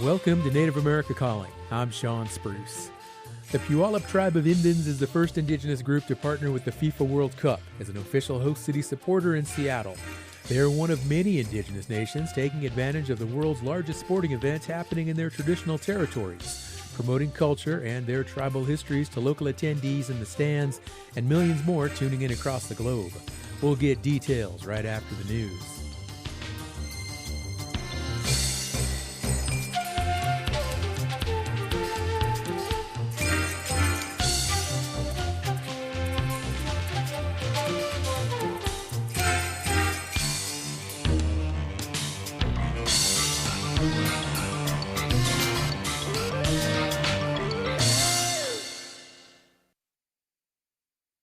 Welcome to Native America Calling. I'm Sean Spruce. The Puyallup Tribe of Indians is the first Indigenous group to partner with the FIFA World Cup as an official host city supporter in Seattle. They are one of many Indigenous nations taking advantage of the world's largest sporting event happening in their traditional territories, promoting culture and their tribal histories to local attendees in the stands and millions more tuning in across the globe. We'll get details right after the news.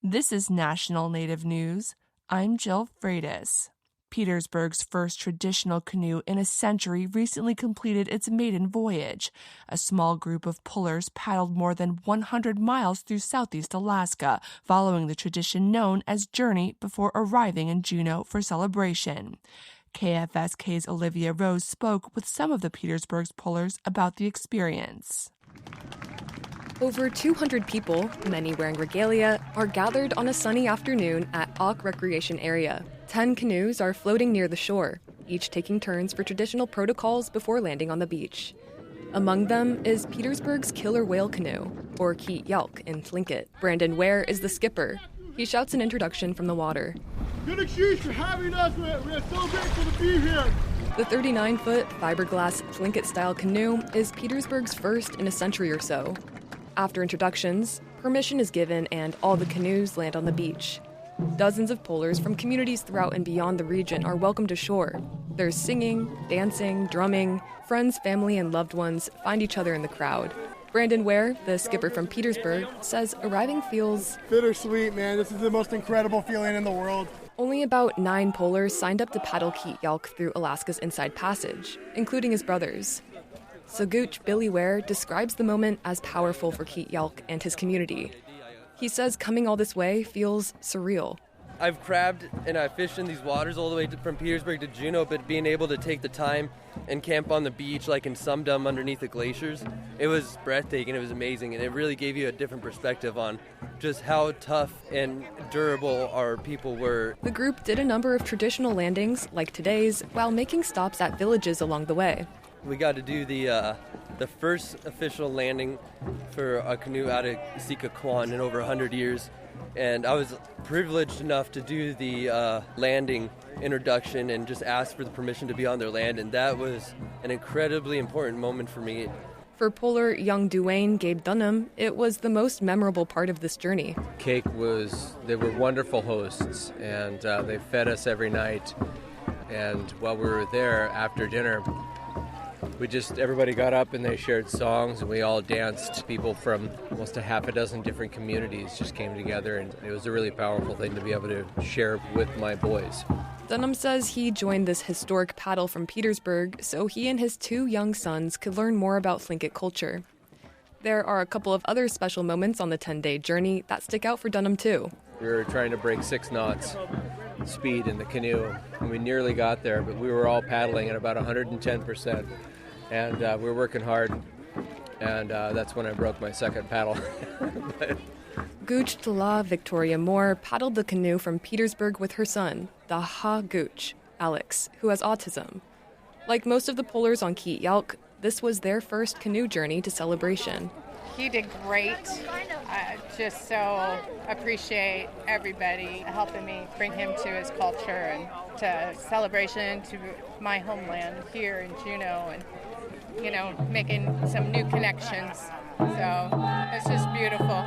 This is National Native News. I'm Jill Freitas. Petersburg's first traditional canoe in a century recently completed its maiden voyage. A small group of pullers paddled more than 100 miles through southeast Alaska, following the tradition known as Journey before arriving in Juneau for celebration. KFSK's Olivia Rose spoke with some of the Petersburg's pullers about the experience. Over 200 people, many wearing regalia, are gathered on a sunny afternoon at Auk Recreation Area. 10 canoes are floating near the shore, each taking turns for traditional protocols before landing on the beach. Among them is Petersburg's killer whale canoe, or Keet Yalk in Tlingit. Brandon Ware is the skipper. He shouts an introduction from the water. Good excuse for having us. We're so grateful to be here. The 39-foot fiberglass Tlingit-style canoe is Petersburg's first in a century or so. After introductions, permission is given and all the canoes land on the beach. Dozens of pullers from communities throughout and beyond the region are welcomed ashore. There's singing, dancing, drumming. Friends, family, and loved ones find each other in the crowd. Brandon Ware, the skipper from Petersburg, says arriving feels bittersweet, man. This is the most incredible feeling in the world. Only about 9 pullers signed up to paddle Keet Yalk through Alaska's Inside Passage, including his brothers. Saguch Billy Ware describes the moment as powerful for Keet Yalk and his community. He says coming all this way feels surreal. I've crabbed and I've fished in these waters all the way from Petersburg to Juneau, but being able to take the time and camp on the beach like in Sumdum underneath the glaciers, it was breathtaking, it was amazing, and it really gave you a different perspective on just how tough and durable our people were. The group did a number of traditional landings, like today's, while making stops at villages along the way. We got to do the first official landing for a canoe out of Sikakwan in over 100 years. And I was privileged enough to do the landing introduction and just ask for the permission to be on their land. And that was an incredibly important moment for me. For puller young Duane Gabe Dunham, it was the most memorable part of this journey. They were wonderful hosts, and they fed us every night. And while we were there after dinner, everybody got up and they shared songs and we all danced. People from almost a half a dozen different communities just came together, and it was a really powerful thing to be able to share with my boys. Dunham says he joined this historic paddle from Petersburg so he and his 2 young sons could learn more about Tlingit culture. There are a couple of other special moments on the 10-day journey that stick out for Dunham too. We were trying to break 6 knots speed in the canoe, and we nearly got there, but we were all paddling at about 110%. And we were working hard, and that's when I broke my second paddle. Gooch Tala Victoria Moore paddled the canoe from Petersburg with her son, the Ha Gooch, Alex, who has autism. Like most of the pullers on Keet Yalk, this was their first canoe journey to celebration. He did great. I just so appreciate everybody helping me bring him to his culture and to celebration, to my homeland here in Juneau, and making some new connections. So it's just beautiful.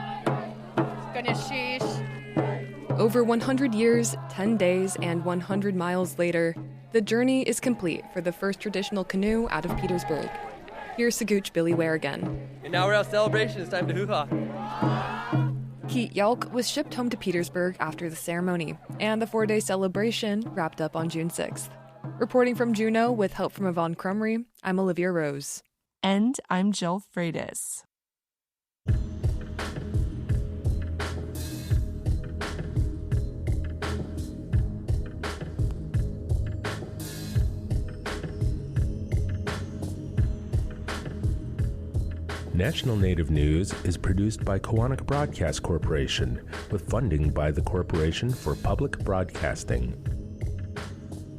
Ganeshish. Over 100 years, 10 days, and 100 miles later, the journey is complete for the first traditional canoe out of Petersburg. Here's Saguch Billy Ware again. And now we're out celebration. It's time to hoo-ha. Keet Yalk was shipped home to Petersburg after the ceremony, and the 4-day celebration wrapped up on June 6th. Reporting from Juneau with help from Yvonne Crumry, I'm Olivia Rose. And I'm Jill Freitas. National Native News is produced by Kawanak Broadcast Corporation with funding by the Corporation for Public Broadcasting.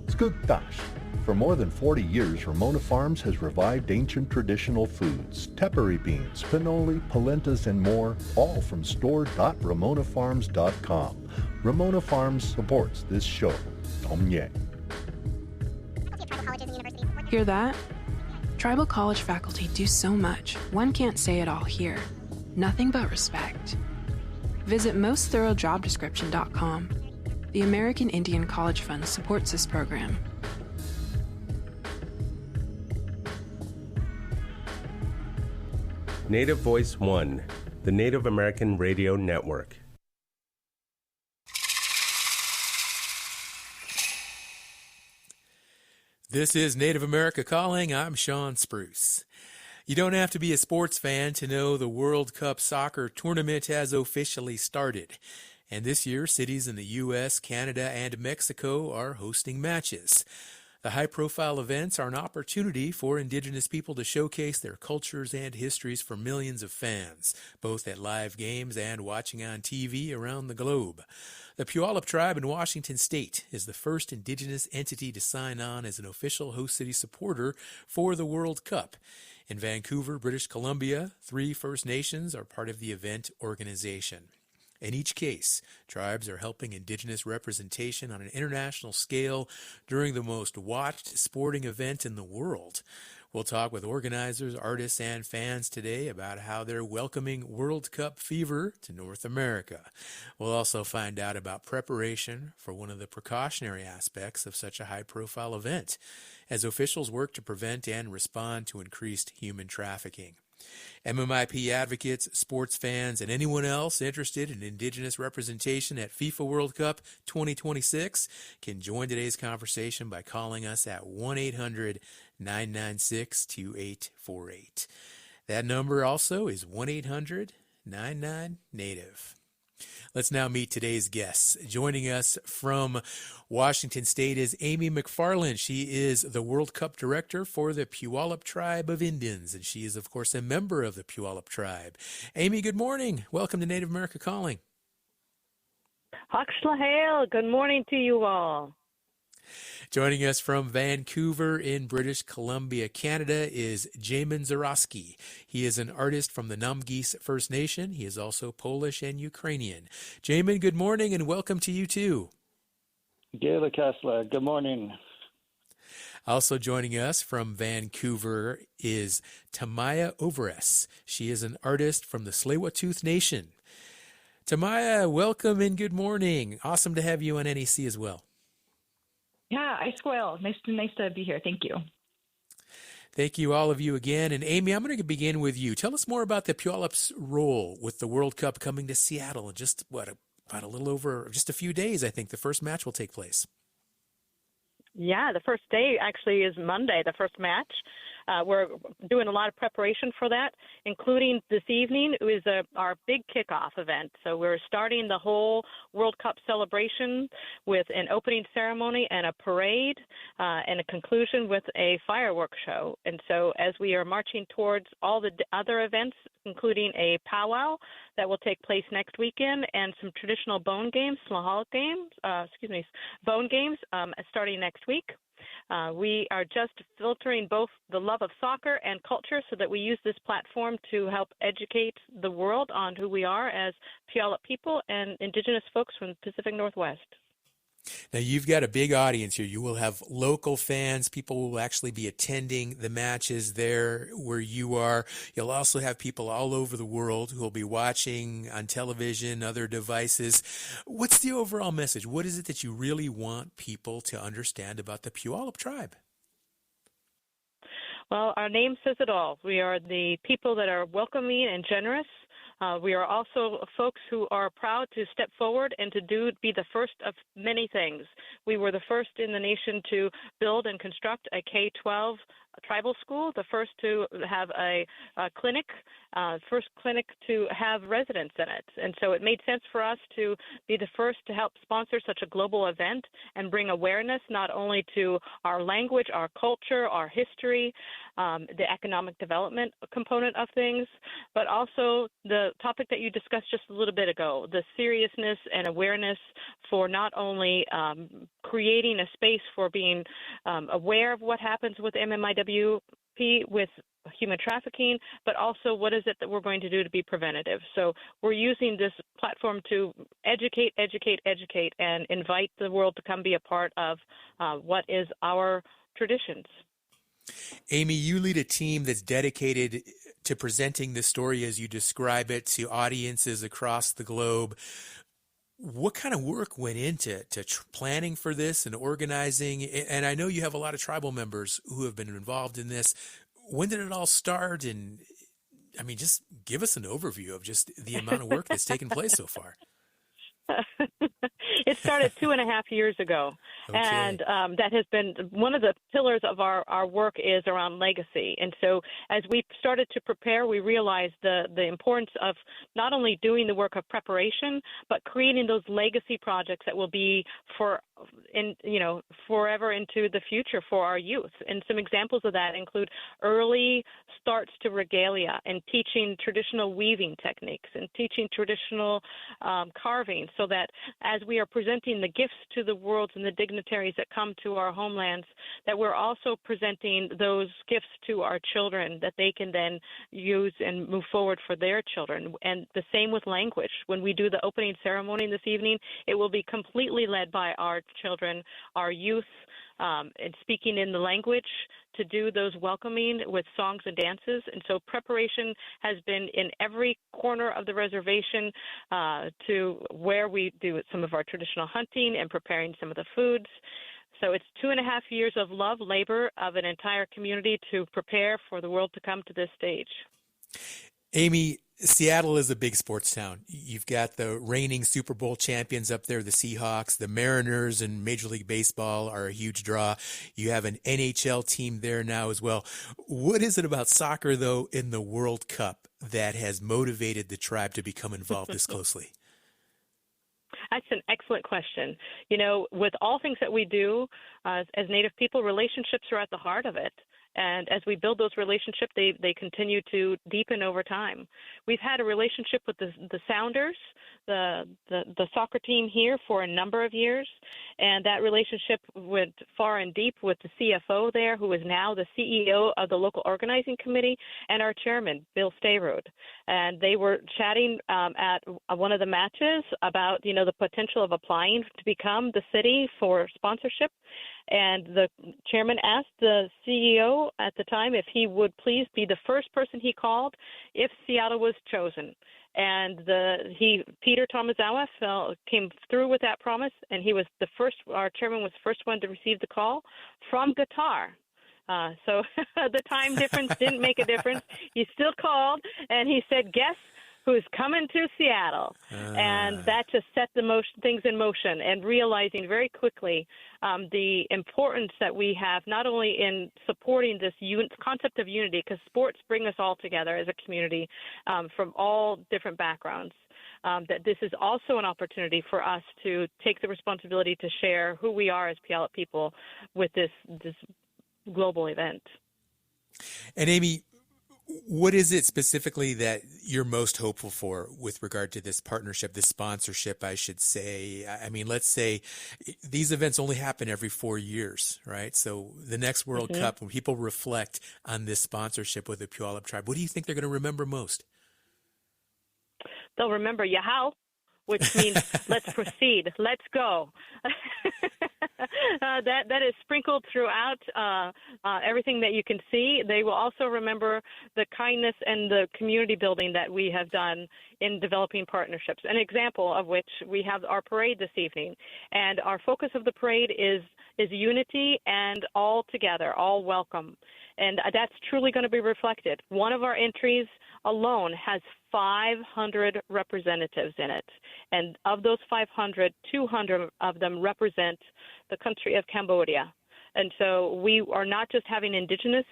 Skugtash. For more than 40 years, Ramona Farms has revived ancient traditional foods, tepary beans, pinoli, polentas, and more, all from store.ramonafarms.com. Ramona Farms supports this show. Tomye. Hear that? Tribal college faculty do so much, one can't say it all here. Nothing but respect. Visit mostthoroughdescription.com. The American Indian College Fund supports this program. Native Voice One, the Native American Radio Network. This is Native America Calling. I'm Sean Spruce. You don't have to be a sports fan to know the World Cup soccer tournament has officially started. And this year, cities in the U.S., Canada, and Mexico are hosting matches. The high-profile events are an opportunity for Indigenous people to showcase their cultures and histories for millions of fans, both at live games and watching on TV around the globe. The Puyallup tribe in Washington state is the first Indigenous entity to sign on as an official host city supporter for the World Cup. In Vancouver, British Columbia, 3 First Nations are part of the event organization. In each case, tribes are helping Indigenous representation on an international scale during the most watched sporting event in the world. We'll talk with organizers, artists, and fans today about how they're welcoming World Cup fever to North America. We'll also find out about preparation for one of the precautionary aspects of such a high-profile event, as officials work to prevent and respond to increased human trafficking. MMIP advocates, sports fans, and anyone else interested in Indigenous representation at FIFA World Cup 2026 can join today's conversation by calling us at 1-800-996-2848. That number also is 1-800-99-NATIVE. Let's now meet today's guests. Joining us from Washington State is Amy McFarland. She is the World Cup director for the Puyallup Tribe of Indians, and she is, of course, a member of the Puyallup Tribe. Amy, good morning. Welcome to Native America Calling. Hakslahale, good morning to you all. Joining us from Vancouver in British Columbia, Canada, is Jamin Zarowski. He is an artist from the Namgis First Nation. He is also Polish and Ukrainian. Jamin, good morning and welcome to you too. Gayla Kessler, good morning. Also joining us from Vancouver is Tamaya Overes. She is an artist from the Tsleil-Waututh Nation. Tamaya, welcome and good morning. Awesome to have you on NEC as well. Yeah, I squeal. Nice to be here. Thank you. Thank you, all of you again. And Amy, I'm going to begin with you. Tell us more about the Puyallup's role with the World Cup coming to Seattle in just, about a little over, just a few days, I think the first match will take place. Yeah, the first day actually is Monday, the first match. We're doing a lot of preparation for that, including this evening is our big kickoff event. So we're starting the whole World Cup celebration with an opening ceremony and a parade and a conclusion with a fireworks show. And so as we are marching towards all the other events, including a powwow that will take place next weekend and some traditional bone games, bone games starting next week. We are just filtering both the love of soccer and culture so that we use this platform to help educate the world on who we are as Puyallup people and Indigenous folks from the Pacific Northwest. Now, you've got a big audience here. You will have local fans. People will actually be attending the matches there where you are. You'll also have people all over the world who will be watching on television, other devices. What's the overall message? What is it that you really want people to understand about the Puyallup tribe? Well, our name says it all. We are the people that are welcoming and generous. We are also folks who are proud to step forward and to be the first of many things. We were the first in the nation to build and construct a K-12 tribal school, the first to have a clinic, first clinic to have residents in it. And so it made sense for us to be the first to help sponsor such a global event and bring awareness not only to our language, our culture, our history, the economic development component of things, but also the topic that you discussed just a little bit ago, the seriousness and awareness for not only creating a space for being aware of what happens with MMIWP, with human trafficking, but also what is it that we're going to do to be preventative. So we're using this platform to educate, and invite the world to come be a part of what is our traditions. Amy, you lead a team that's dedicated to presenting the story as you describe it to audiences across the globe. What kind of work went into planning for this and organizing? And I know you have a lot of tribal members who have been involved in this. When did it all start? And I mean, just give us an overview of just the amount of work that's taken place so far. It started 2.5 years ago. Okay. And that has been one of the pillars of our work is around legacy. And so as we started to prepare, we realized the importance of not only doing the work of preparation, but creating those legacy projects that will be forever into the future for our youth. And some examples of that include early starts to regalia and teaching traditional weaving techniques and teaching traditional carving, so that as we are presenting the gifts to the worlds and the dignitaries that come to our homelands, that we're also presenting those gifts to our children that they can then use and move forward for their children. And the same with language. When we do the opening ceremony this evening, it will be completely led by our children, our youth, and speaking in the language to do those welcoming with songs and dances. And so preparation has been in every corner of the reservation to where we do some of our traditional hunting and preparing some of the foods. So it's 2.5 years of love, labor of an entire community to prepare for the world to come to this stage. Amy, Seattle is a big sports town. You've got the reigning Super Bowl champions up there, the Seahawks. The Mariners in Major League Baseball are a huge draw. You have an NHL team there now as well. What is it about soccer, though, in the World Cup that has motivated the tribe to become involved this closely? That's an excellent question. You know, with all things that we do as Native people, relationships are at the heart of it. And as we build those relationships, they continue to deepen over time. We've had a relationship with the Sounders, the soccer team here, for a number of years. And that relationship went far and deep with the CFO there, who is now the CEO of the local organizing committee, and our chairman, Bill Stayrode. And they were chatting at one of the matches about, the potential of applying to become the city for sponsorship. And the chairman asked the CEO at the time if he would please be the first person he called if Seattle was chosen. And Peter Tomazawa came through with that promise, and he was the first. Our chairman was the first one to receive the call from Qatar. So the time difference didn't make a difference. He still called, and he said, "Guess who's coming to Seattle?" And that just set things in motion, and realizing very quickly the importance that we have not only in supporting this concept of unity, because sports bring us all together as a community from all different backgrounds, that this is also an opportunity for us to take the responsibility to share who we are as Puyallup people with this global event. And Amy, what is it specifically that you're most hopeful for with regard to this partnership, this sponsorship, I should say? I mean, let's say these events only happen every 4 years, right? So the next World Cup, when people reflect on this sponsorship with the Puyallup tribe, what do you think they're going to remember most? They'll remember Yahau, which means let's proceed, let's go. That is sprinkled throughout everything that you can see. They will also remember the kindness and the community building that we have done in developing partnerships. An example of which, we have our parade this evening, and our focus of the parade is unity and all together, all welcome. And that's truly going to be reflected. One of our entries alone has 500 representatives in it. And of those 500, 200 of them represent the country of Cambodia. And so we are not just having Indigenous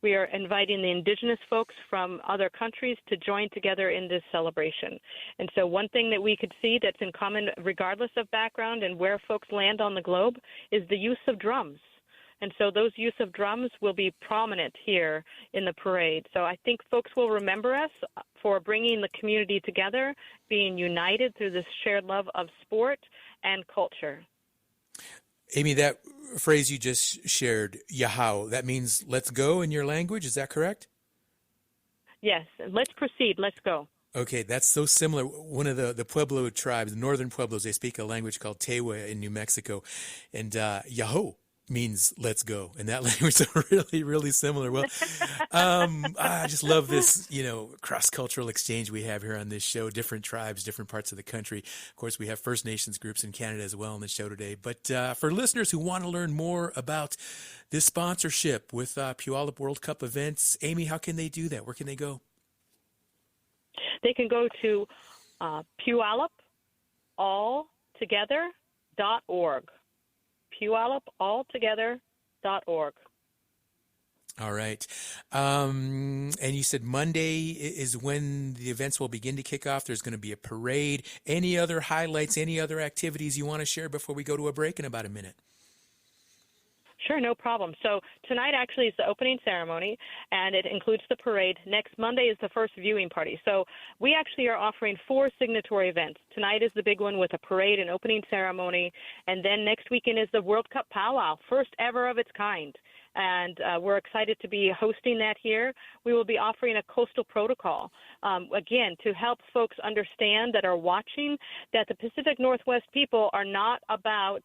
we are inviting the Indigenous folks from other countries to join together in this celebration. And so one thing that we could see that's in common regardless of background and where folks land on the globe is the use of drums. And so those use of drums will be prominent here in the parade. So I think folks will remember us for bringing the community together, being united through this shared love of sport and culture. Amy, that phrase you just shared, yahau, that means let's go in your language. Is that correct? Yes. Let's proceed. Let's go. Okay, that's so similar. One of the Pueblo tribes, the northern Pueblos, they speak a language called Tewa in New Mexico. And yahoo means let's go. And that language is really, really similar. Well, I just love this, cross-cultural exchange we have here on this show, different tribes, different parts of the country. Of course, we have First Nations groups in Canada as well on the show today. But for listeners who want to learn more about this sponsorship with Puyallup World Cup events, Amy, how can they do that? Where can they go? They can go to PuyallupAllTogether.org. PuyallupAllTogether.org. All right. And you said Monday is when the events will begin to kick off. There's going to be a parade. Any other highlights, any other activities you want to share before we go to a break in about a minute? Sure, no problem. So tonight actually is the opening ceremony, and it includes the parade. Next Monday is the first viewing party. So we actually are offering 4 signatory events. Tonight is the big one with a parade and opening ceremony, and then next weekend is the World Cup Powwow, first ever of its kind. And we're excited to be hosting that here. We will be offering a coastal protocol, again, to help folks understand that are watching that the Pacific Northwest people are not about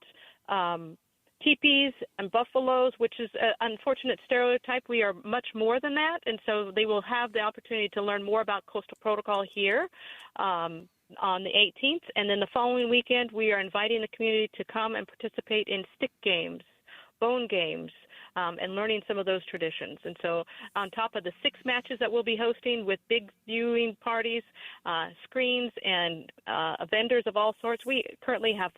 teepees and buffaloes, which is an unfortunate stereotype. We are much more than that, and so they will have the opportunity to learn more about coastal protocol here on the 18th. And then the following weekend, we are inviting the community to come and participate in stick games, bone games, and learning some of those traditions. And so on top of the 6 matches that we'll be hosting with big viewing parties, screens, and vendors of all sorts, we currently have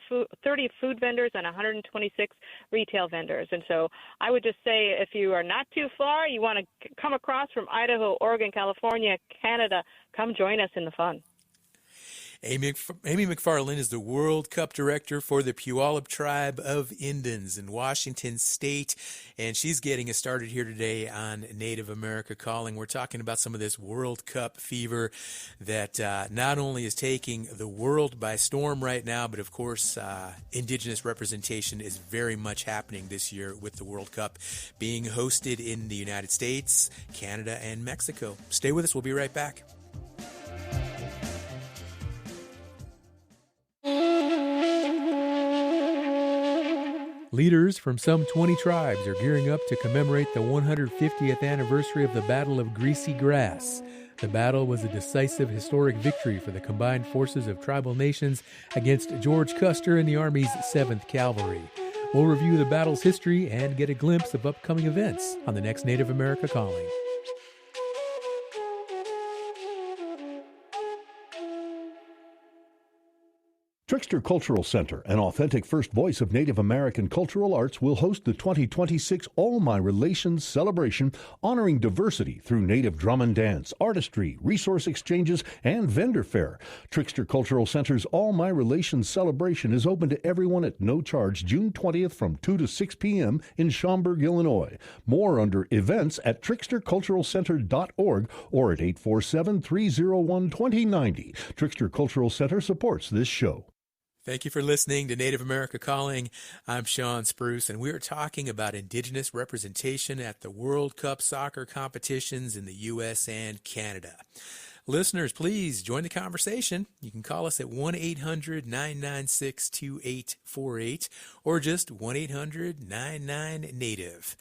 30 food vendors and 126 retail vendors. And so I would just say if you are not too far, you want to come across from Idaho, Oregon, California, Canada, come join us in the fun. Amy McFarland is the World Cup Director for the Puyallup Tribe of Indians in Washington State, and she's getting us started here today on Native America Calling. We're talking about some of this World Cup fever that not only is taking the world by storm right now, but of course Indigenous representation is very much happening this year with the World Cup being hosted in the United States, Canada, and Mexico. Stay with us. We'll be right back. Leaders from some 20 tribes are gearing up to commemorate the 150th anniversary of the Battle of Greasy Grass. The battle was a decisive historic victory for the combined forces of tribal nations against George Custer and the Army's 7th Cavalry. We'll review the battle's history and get a glimpse of upcoming events on the next Native America Calling. Trickster Cultural Center, an authentic first voice of Native American cultural arts, will host the 2026 All My Relations celebration, honoring diversity through Native drum and dance, artistry, resource exchanges, and vendor fair. Trickster Cultural Center's All My Relations celebration is open to everyone at no charge June 20th from 2 to 6 p.m. in Schaumburg, Illinois. More under events at tricksterculturalcenter.org or at 847-301-2090. Trickster Cultural Center supports this show. Thank you for listening to Native America Calling. I'm Sean Spruce, and we are talking about Indigenous representation at the World Cup soccer competitions in the U.S. and Canada. Listeners, please join the conversation. You can call us at 1-800-996-2848 or just 1-800-99-NATIVE.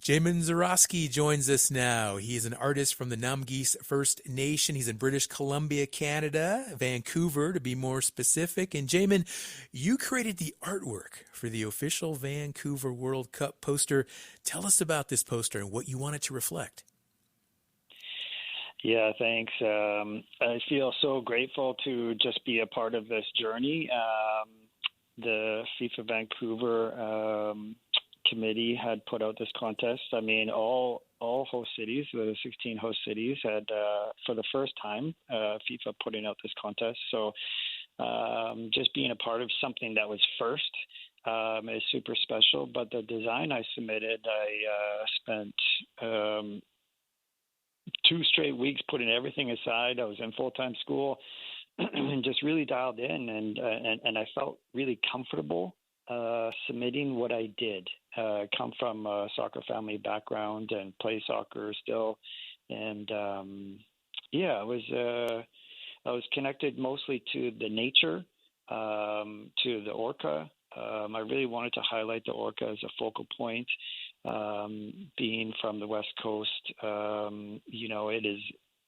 Jamin Zarowski joins us now. He is an artist from the Namgis First Nation. He's in British Columbia, Canada, Vancouver to be more specific. And Jamin, you created the artwork for the official Vancouver World Cup poster. Tell us about this poster and what you want it to reflect. Yeah, thanks. I feel so grateful to just be a part of this journey. The FIFA Vancouver committee had put out this contest. I mean, all host cities, the 16 host cities, had for the first time FIFA putting out this contest. So just being a part of something that was first is super special. But the design I submitted, I spent 2 straight weeks putting everything aside. I was in full-time school and just really dialed in, and I felt really comfortable submitting what I did. Come from a soccer family background and play soccer still, and I was connected mostly to the nature, to the orca. I really wanted to highlight the orca as a focal point. Being from the West Coast,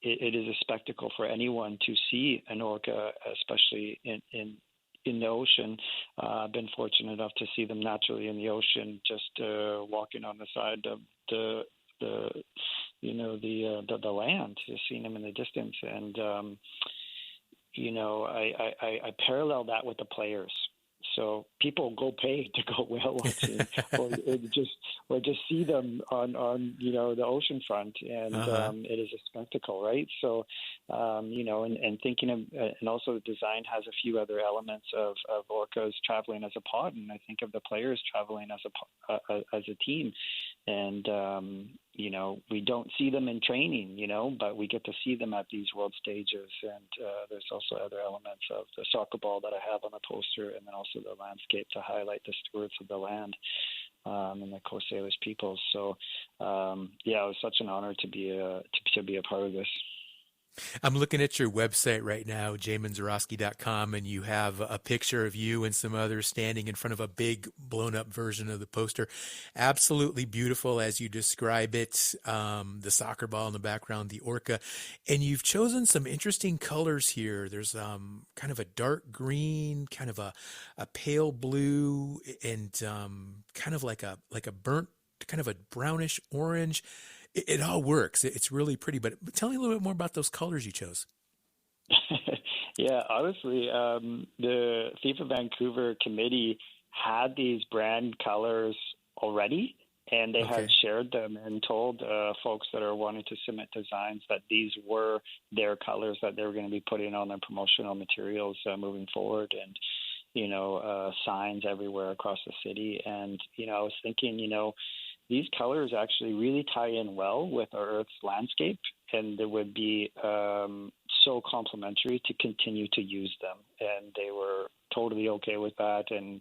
it is a spectacle for anyone to see an orca, especially in the ocean. I've been fortunate enough to see them naturally in the ocean, just walking on the side of the land, just seeing them in the distance. And I parallel that with the players. So people go pay to go whale watching, or just see them on the ocean front, and it is a spectacle, right? So and thinking of, and also the design has a few other elements of orcas traveling as a pod, and I think of the players traveling as a team, and we don't see them in training, but we get to see them at these world stages, and there's also other elements of the soccer ball that I have on the poster, and then also the landscape to highlight the stewards of the land and the Coast Salish peoples. So, it was such an honor to be a part of this. I'm looking at your website right now, jaymanzarowski.com, and you have a picture of you and some others standing in front of a big blown-up version of the poster. Absolutely beautiful as you describe it, the soccer ball in the background, the orca. And you've chosen some interesting colors here. There's kind of a dark green, kind of a pale blue, and kind of like a burnt, kind of a brownish orange. It all works. It's really pretty. But tell me a little bit more about those colors you chose. Yeah, honestly, the FIFA Vancouver committee had these brand colors already, and they had shared them and told folks that are wanting to submit designs that these were their colors that they were going to be putting on their promotional materials moving forward, and signs everywhere across the city. And I was thinking, these colors actually really tie in well with our Earth's landscape, and it would be so complementary to continue to use them. And they were totally okay with that, and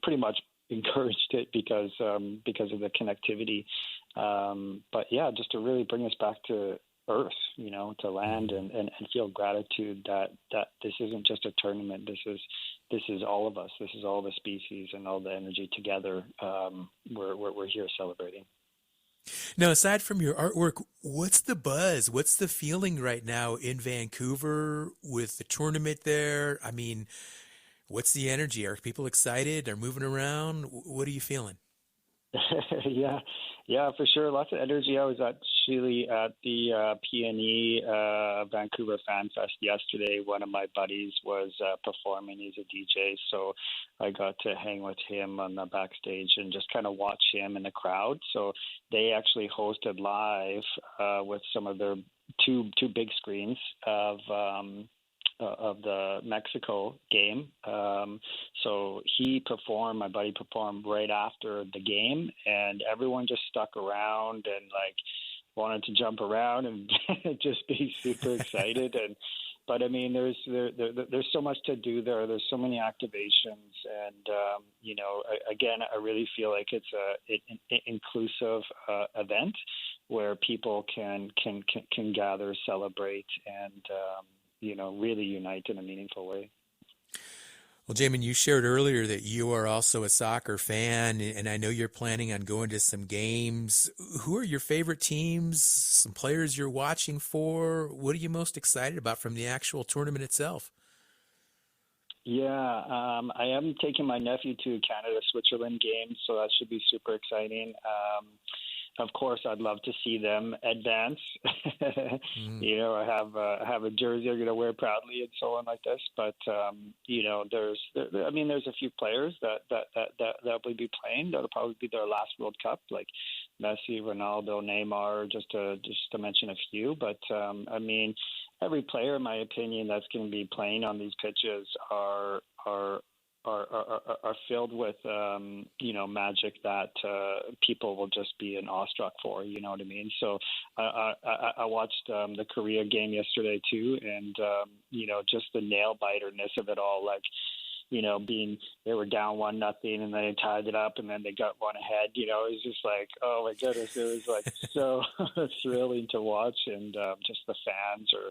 pretty much encouraged it because of the connectivity. But yeah, just to really bring us back to Earth, to land, and feel gratitude that this isn't just a tournament. This is all of us. This is all the species and all the energy together. We're here celebrating. Now, aside from your artwork, what's the buzz? What's the feeling right now in Vancouver with the tournament there? I mean, what's the energy? Are people excited? Are moving around? What are you feeling? Yeah, for sure. Lots of energy. I was actually at the PNE Vancouver Fan Fest yesterday. One of my buddies was performing. He's a DJ, so I got to hang with him on the backstage and just kind of watch him in the crowd. So they actually hosted live with some of their two big screens of the Mexico game. So my buddy performed right after the game, and everyone just stuck around and wanted to jump around and just be super excited. But I mean, there's so much to do there. There's so many activations, and again, I really feel like it's an inclusive event where people can gather, celebrate, and really unite in a meaningful way. Well, Jayman, you shared earlier that you are also a soccer fan, and I know you're planning on going to some games. Who are your favorite teams, some players you're watching for? What are you most excited about from the actual tournament itself? Yeah, I am taking my nephew to Canada-Switzerland game, so that should be super exciting. of course, I'd love to see them advance. You know, I have a jersey I'm going to wear proudly and so on like this. But you know, there's a few players that will be playing. That'll probably be their last World Cup, like Messi, Ronaldo, Neymar, just to mention a few. But I mean, every player, in my opinion, that's going to be playing on these pitches are filled with you know, magic that people will just be awestruck for. You know what I mean? So I watched the Korea game yesterday too, and you know, just the nail biterness of it all. Like, you know, they were down 1-0 and they tied it up and then they got one ahead. You know, it was just like, oh my goodness, it was like so thrilling to watch, and just the fans are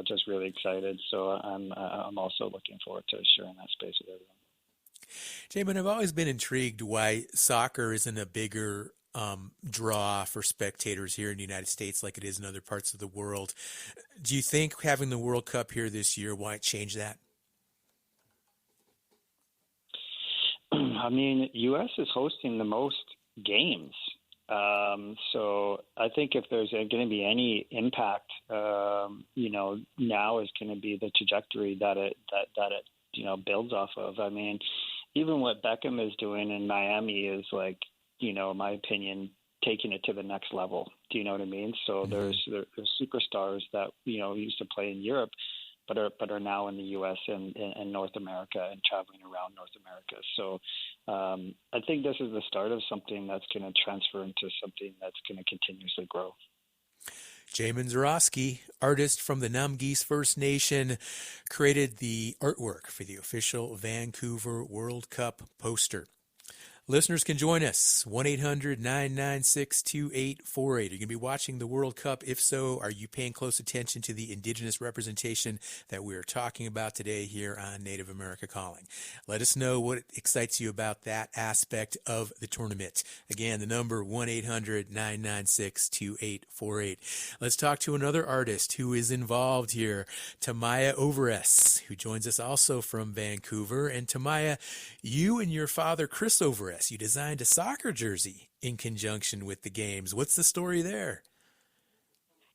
just really excited. So I'm also looking forward to sharing that space with everyone. Jamin, I've always been intrigued why soccer isn't a bigger draw for spectators here in the United States like it is in other parts of the world. Do you think having the World Cup here this year might change that? I mean, U.S. is hosting the most games. So I think if there's going to be any impact, you know, now is going to be the trajectory that it you know, builds off of. I mean, even what Beckham is doing in Miami is, like, you know, in my opinion, taking it to the next level. Do you know what I mean? So there's superstars that, you know, used to play in Europe, but are now in the U.S. and North America and traveling around North America. So I think this is the start of something that's going to transfer into something that's going to continuously grow. Jamin Zarowski, artist from the Namgis First Nation, created the artwork for the official Vancouver World Cup poster. Listeners can join us, 1-800-996-2848. Are you going to be watching the World Cup? If so, are you paying close attention to the Indigenous representation that we're talking about today here on Native America Calling? Let us know what excites you about that aspect of the tournament. Again, the number 1-800-996-2848. Let's talk to another artist who is involved here, Tamaya Overess, who joins us also from Vancouver. And Tamaya, you and your father, Chris Overess, you designed a soccer jersey in conjunction with the games. What's the story there?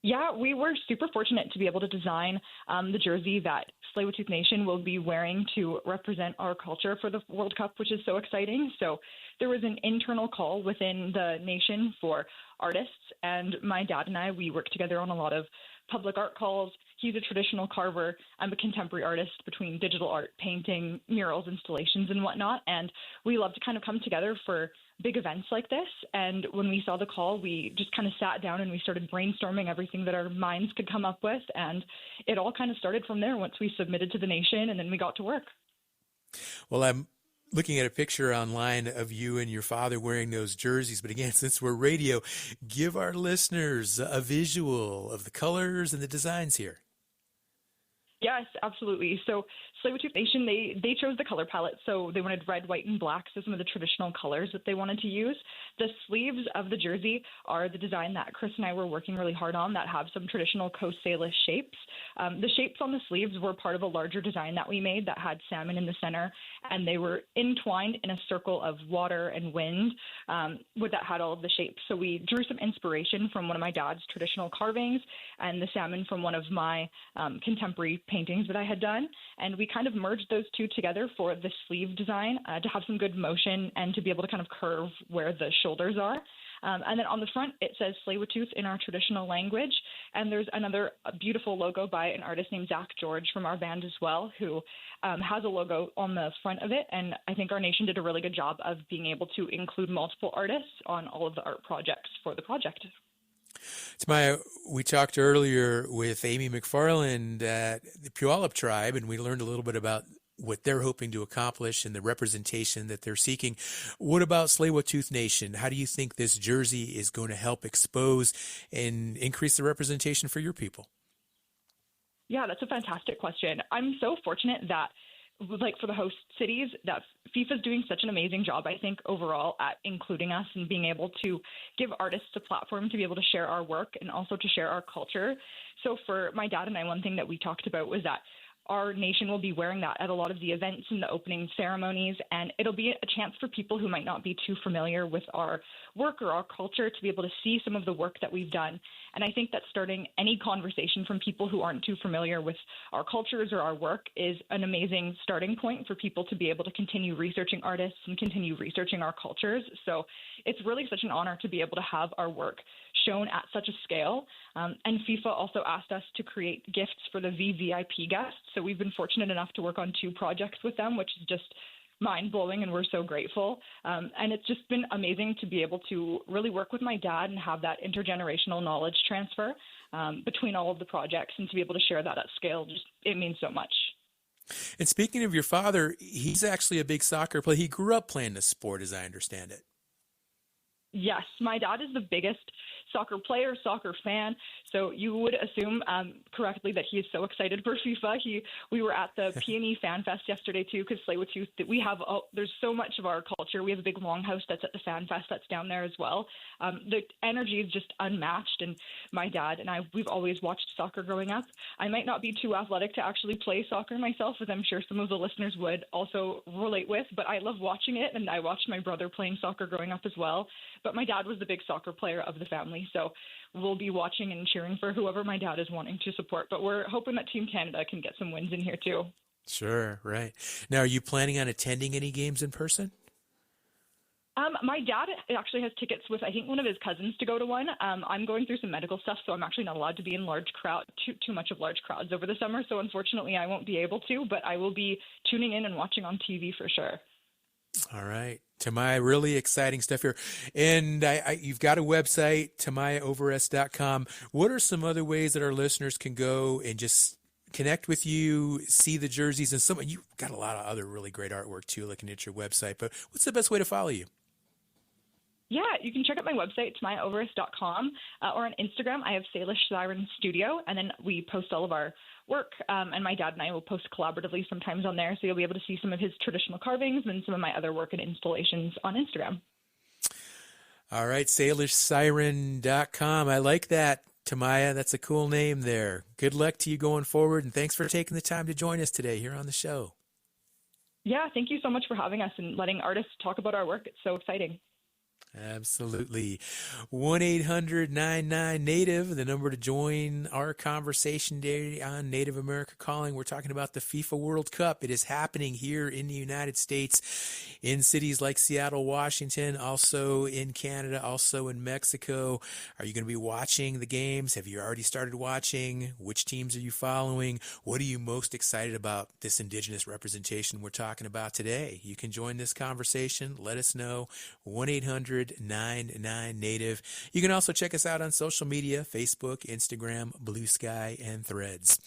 Yeah, we were super fortunate to be able to design the jersey that Tsleil-Waututh Nation will be wearing to represent our culture for the World Cup, which is so exciting. So there was an internal call within the nation for artists, and my dad and I, we worked together on a lot of public art calls. He's a traditional carver. I'm a contemporary artist between digital art, painting, murals, installations, and whatnot. And we love to kind of come together for big events like this. And when we saw the call, we just kind of sat down and we started brainstorming everything that our minds could come up with. And it all kind of started from there once we submitted to the nation, and then we got to work. Well, I'm looking at a picture online of you and your father wearing those jerseys. But again, since we're radio, give our listeners a visual of the colors and the designs here. Yes, absolutely. So Tsleil-Waututh Nation, they chose the color palette. So they wanted red, white, and black, so some of the traditional colors that they wanted to use. The sleeves of the jersey are the design that Chris and I were working really hard on that have some traditional Coast Salish shapes. The shapes on the sleeves were part of a larger design that we made that had salmon in the center, and they were entwined in a circle of water and wind that had all of the shapes. So we drew some inspiration from one of my dad's traditional carvings and the salmon from one of my contemporary paintings that I had done, and we kind of merged those two together for the sleeve design to have some good motion and to be able to kind of curve where the shoulders are. And then on the front, it says Tsleil-Waututh in our traditional language, and there's another beautiful logo by an artist named Zach George from our band as well, who has a logo on the front of it, and I think our nation did a really good job of being able to include multiple artists on all of the art projects for the project. Tamaya, we talked earlier with Amy McFarland at the Puyallup tribe, and we learned a little bit about what they're hoping to accomplish and the representation that they're seeking. What about Tsleil-Waututh Nation? How do you think this jersey is going to help expose and increase the representation for your people? Yeah, that's a fantastic question. I'm so fortunate that, like, for the host cities, that FIFA is doing such an amazing job, I think, overall at including us and being able to give artists a platform to be able to share our work and also to share our culture. So for my dad and I, one thing that we talked about was that our nation will be wearing that at a lot of the events and the opening ceremonies, and it'll be a chance for people who might not be too familiar with our work or our culture to be able to see some of the work that we've done. And I think that starting any conversation from people who aren't too familiar with our cultures or our work is an amazing starting point for people to be able to continue researching artists and continue researching our cultures. So it's really such an honor to be able to have our work shown at such a scale. And FIFA also asked us to create gifts for the VVIP guests. So we've been fortunate enough to work on 2 projects with them, which is just mind-blowing, and we're so grateful. And it's just been amazing to be able to really work with my dad and have that intergenerational knowledge transfer between all of the projects, and to be able to share that at scale, just it means so much. And speaking of your father, he's actually a big soccer player. He grew up playing the sport, as I understand it. Yes, my dad is the biggest soccer player, soccer fan. So you would assume correctly that he is so excited for FIFA. We were at the P&E Fan Fest yesterday too, because Tsleil-Waututh, we have there's so much of our culture. We have a big longhouse that's at the Fan Fest that's down there as well. The energy is just unmatched, and my dad and we've always watched soccer growing up. I might not be too athletic to actually play soccer myself, as I'm sure some of the listeners would also relate with, but I love watching it, and I watched my brother playing soccer growing up as well. But my dad was the big soccer player of the family, so we'll be watching and cheering for whoever my dad is wanting to support. But we're hoping that Team Canada can get some wins in here too. Sure, right. Now, are you planning on attending any games in person? My dad actually has tickets with, I think, one of his cousins to go to one. I'm going through some medical stuff, so I'm actually not allowed to be in too much of large crowds over the summer. So unfortunately, I won't be able to, but I will be tuning in and watching on TV for sure. All right. Tamaya, really exciting stuff here. And you've got a website, tamayaoveres.com. What are some other ways that our listeners can go and just connect with you, see the jerseys, and you've got a lot of other really great artwork too, looking at your website. But what's the best way to follow you? Yeah, you can check out my website, tamayaoveres.com, or on Instagram, I have Salish Siren Studio, and then we post all of our work, and my dad and I will post collaboratively sometimes on there, so you'll be able to see some of his traditional carvings and some of my other work and installations on Instagram. All right, salishsiren.com. I like that, Tamaya. That's a cool name there. Good luck to you going forward, and thanks for taking the time to join us today here on the show. Yeah, thank you so much for having us and letting artists talk about our work. It's so exciting. Absolutely. 1-800-99-NATIVE, the number to join our conversation today on Native America Calling. We're talking about the FIFA World Cup. It is happening here in the United States, in cities like Seattle, Washington, also in Canada, also in Mexico. Are you going to be watching the games? Have you already started watching? Which teams are you following? What are you most excited about this Indigenous representation we're talking about today? You can join this conversation. Let us know. 1-800-99-NATIVE. You can also check us out on social media, Facebook, Instagram, Blue Sky, and Threads.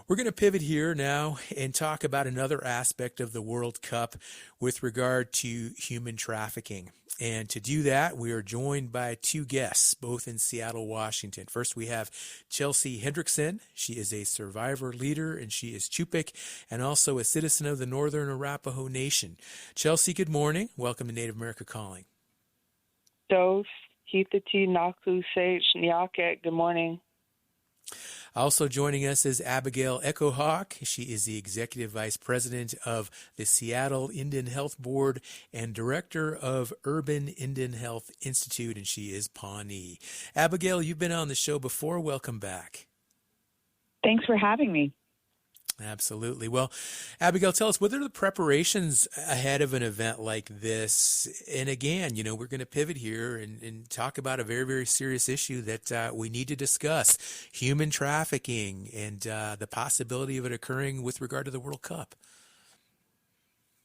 We're going to pivot here now and talk about another aspect of the World Cup with regard to human trafficking. And to do that, we are joined by 2 guests, both in Seattle, Washington. First, we have Chelsea Hendrickson. She is a survivor leader, and she is Chupik, and also a citizen of the Northern Arapaho Nation. Chelsea, good morning. Welcome to Native America Calling. Good morning. Also joining us is Abigail Echohawk. She is the Executive Vice President of the Seattle Indian Health Board and Director of Urban Indian Health Institute, and she is Pawnee. Abigail, you've been on the show before. Welcome back. Thanks for having me. Absolutely. Well, Abigail, tell us, what are the preparations ahead of an event like this? And again, we're going to pivot here and talk about a very, very serious issue that we need to discuss, human trafficking and the possibility of it occurring with regard to the World Cup.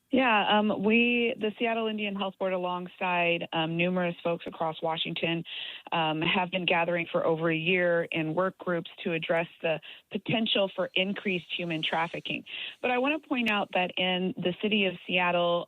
Yeah, the Seattle Indian Health Board, alongside numerous folks across Washington, have been gathering for over a year in work groups to address the potential for increased human trafficking. But I want to point out that in the city of Seattle,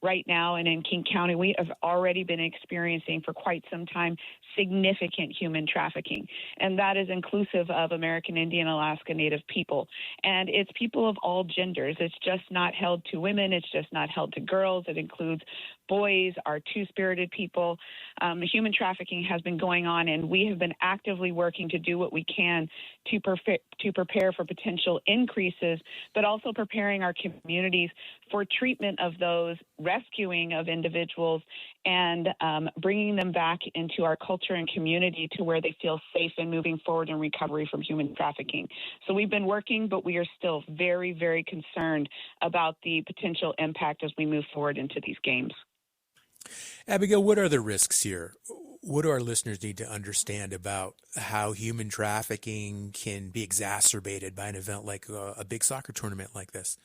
right now, and in King County, we have already been experiencing for quite some time significant human trafficking, and that is inclusive of American Indian, Alaska Native people. And it's people of all genders. It's just not held to women. It's just not held to girls. It includes boys, our two-spirited people. Human trafficking has been going on, and we have been actively working to do what we can to prepare for potential increases, but also preparing our communities for treatment of those, rescuing of individuals, and bringing them back into our culture and community to where they feel safe and moving forward in recovery from human trafficking. So we've been working, but we are still very, very concerned about the potential impact as we move forward into these games. Abigail, what are the risks here? What do our listeners need to understand about how human trafficking can be exacerbated by an event like a big soccer tournament like this?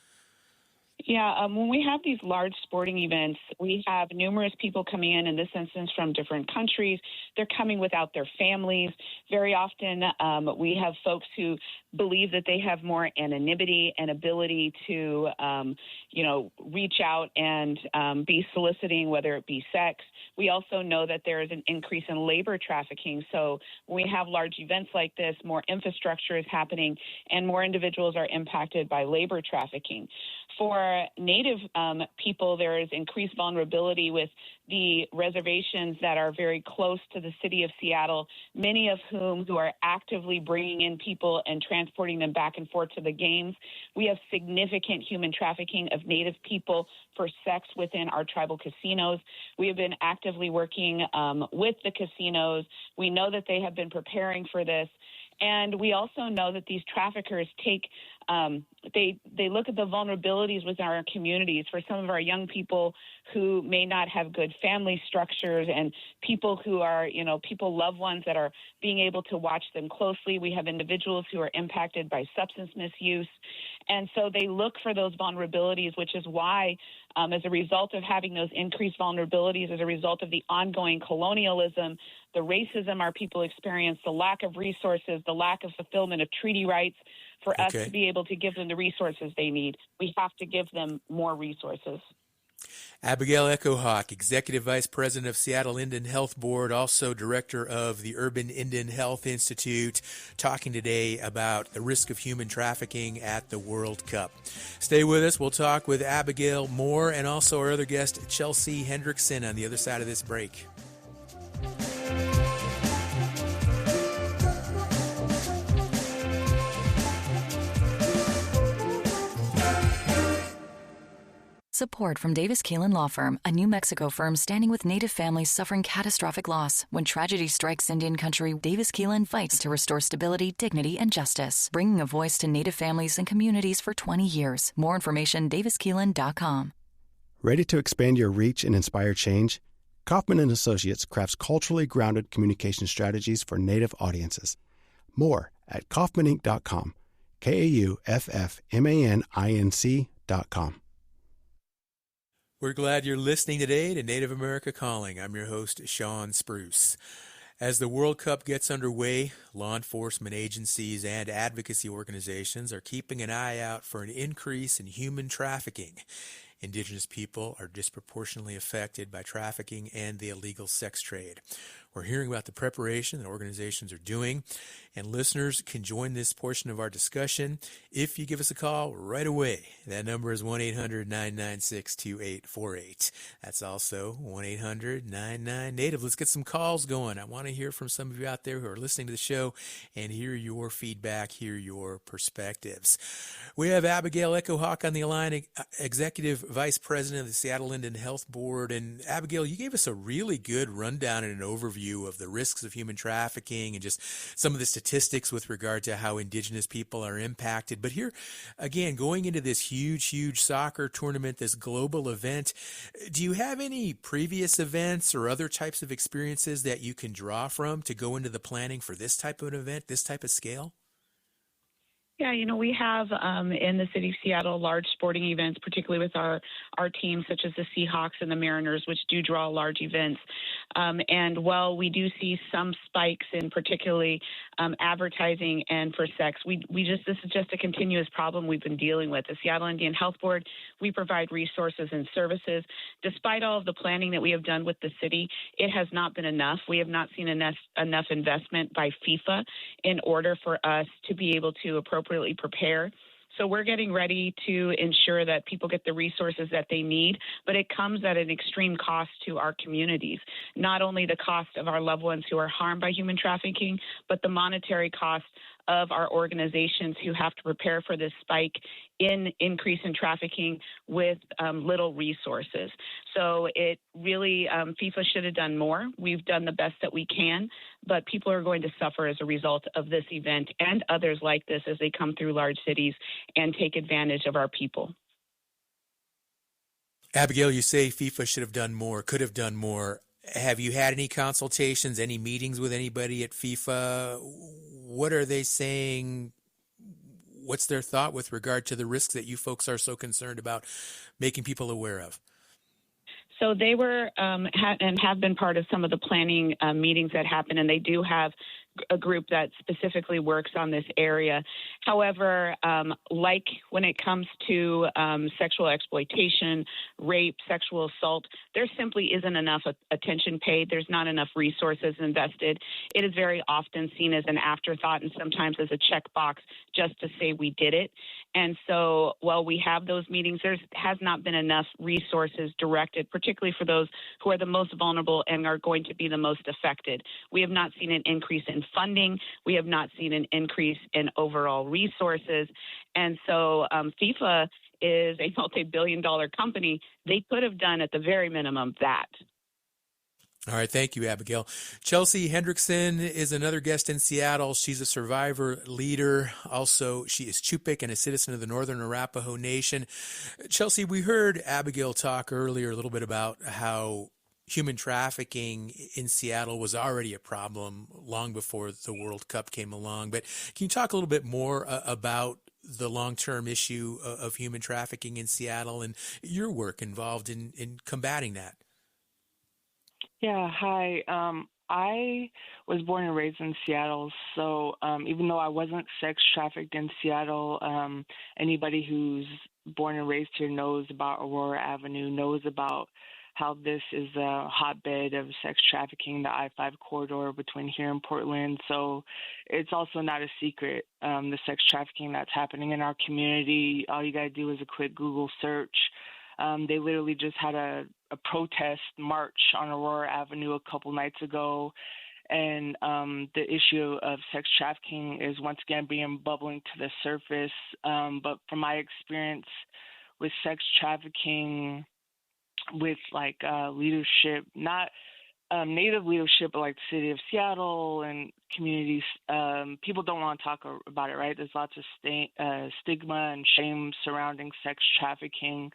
Yeah, when we have these large sporting events, we have numerous people coming in this instance, from different countries. They're coming without their families. Very often, we have folks who believe that they have more anonymity and ability to, reach out and be soliciting, whether it be sex. We also know that there is an increase in labor trafficking. So when we have large events like this, more infrastructure is happening and more individuals are impacted by labor trafficking. For Native people, there is increased vulnerability with the reservations that are very close to the city of Seattle, many of whom who are actively bringing in people and transporting them back and forth to the games. We have significant human trafficking of Native people for sex within our tribal casinos. We have been actively working with the casinos. We know that they have been preparing for this. And we also know that these traffickers they look at the vulnerabilities within our communities for some of our young people who may not have good family structures and people who are, loved ones that are being able to watch them closely. We have individuals who are impacted by substance misuse. And so they look for those vulnerabilities, which is why, as a result of having those increased vulnerabilities, as a result of the ongoing colonialism, the racism our people experience, the lack of resources, the lack of fulfillment of treaty rights, for us to be able to give them the resources they need, we have to give them more resources. Abigail Echohawk, Executive Vice President of Seattle Indian Health Board, also Director of the Urban Indian Health Institute, talking today about the risk of human trafficking at the World Cup. Stay with us. We'll talk with Abigail more and also our other guest, Chelsea Hendrickson, on the other side of this break. Support from Davis Keelan Law Firm, a New Mexico firm standing with Native families suffering catastrophic loss. When tragedy strikes Indian country, Davis Keelan fights to restore stability, dignity, and justice, bringing a voice to Native families and communities for 20 years. More information, daviskeelan.com. Ready to expand your reach and inspire change? Kaufman & Associates crafts culturally grounded communication strategies for Native audiences. More at kaufmaninc.com, KAUFFMANINC.com. We're glad you're listening today to Native America Calling. I'm your host, Sean Spruce. As the World Cup gets underway, law enforcement agencies and advocacy organizations are keeping an eye out for an increase in human trafficking. Indigenous people are disproportionately affected by trafficking and the illegal sex trade. We're hearing about the preparation that organizations are doing, and listeners can join this portion of our discussion if you give us a call right away. That number is 1-800-996-2848. That's also 1-800-99-NATIVE. Let's get some calls going. I want to hear from some of you out there who are listening to the show and hear your feedback, hear your perspectives. We have Abigail Echohawk on the line, Executive Vice President of the Seattle Indian Health Board. And Abigail, you gave us a really good rundown and an overview of the risks of human trafficking and just some of the statistics with regard to how Indigenous people are impacted. But here, again, going into this huge soccer tournament, this global event, do you have any previous events or other types of experiences that you can draw from to go into the planning for this type of an event, this type of scale? Yeah, we have in the city of Seattle large sporting events, particularly with our teams such as the Seahawks and the Mariners, which do draw large events. And while we do see some spikes in particularly advertising and for sex. This is just a continuous problem we've been dealing with. The Seattle Indian Health Board, we provide resources and services. Despite all of the planning that we have done with the city, it has not been enough. We have not seen enough investment by FIFA in order for us to be able to appropriately prepare. So we're getting ready to ensure that people get the resources that they need, but it comes at an extreme cost to our communities. Not only the cost of our loved ones who are harmed by human trafficking, but the monetary cost of our organizations who have to prepare for this spike in increase in trafficking with little resources. So it really, FIFA should have done more. We've done the best that we can, but people are going to suffer as a result of this event and others like this as they come through large cities and take advantage of our people. Abigail, you say FIFA should have done more, could have done more. Have you had any consultations, any meetings with anybody at FIFA? What are they saying? What's their thought with regard to the risks that you folks are so concerned about making people aware of? So they were and have been part of some of the planning meetings that happen, and they do have a group that specifically works on this area. However, like when it comes to sexual exploitation, rape, sexual assault, there simply isn't enough attention paid. There's not enough resources invested. It is very often seen as an afterthought and sometimes as a checkbox just to say we did it. And so while we have those meetings, there has not been enough resources directed, particularly for those who are the most vulnerable and are going to be the most affected. We have not seen an increase in funding. We have not seen an increase in overall resources. And so FIFA is a multi-billion-dollar company. They could have done at the very minimum that. All right, thank you, Abigail. Chelsea Hendrickson is another guest in Seattle. She's a survivor leader. Also, she is Chupik and a citizen of the Northern Arapaho Nation. Chelsea, we heard Abigail talk earlier a little bit about how human trafficking in Seattle was already a problem long before the World Cup came along. But can you talk a little bit more about the long-term issue of human trafficking in Seattle and your work involved in combating that? Yeah, hi. I was born and raised in Seattle, so even though I wasn't sex trafficked in Seattle, anybody who's born and raised here knows about Aurora Avenue, knows about how this is a hotbed of sex trafficking, the I-5 corridor between here and Portland. So it's also not a secret, the sex trafficking that's happening in our community. All you got to do is a quick Google search. They literally just had a protest march on Aurora Avenue a couple nights ago, and the issue of sex trafficking is once again bubbling to the surface. But from my experience with sex trafficking, with leadership, not Native leadership, but like the city of Seattle and communities, people don't want to talk about it, right? There's lots of stigma and shame surrounding sex trafficking.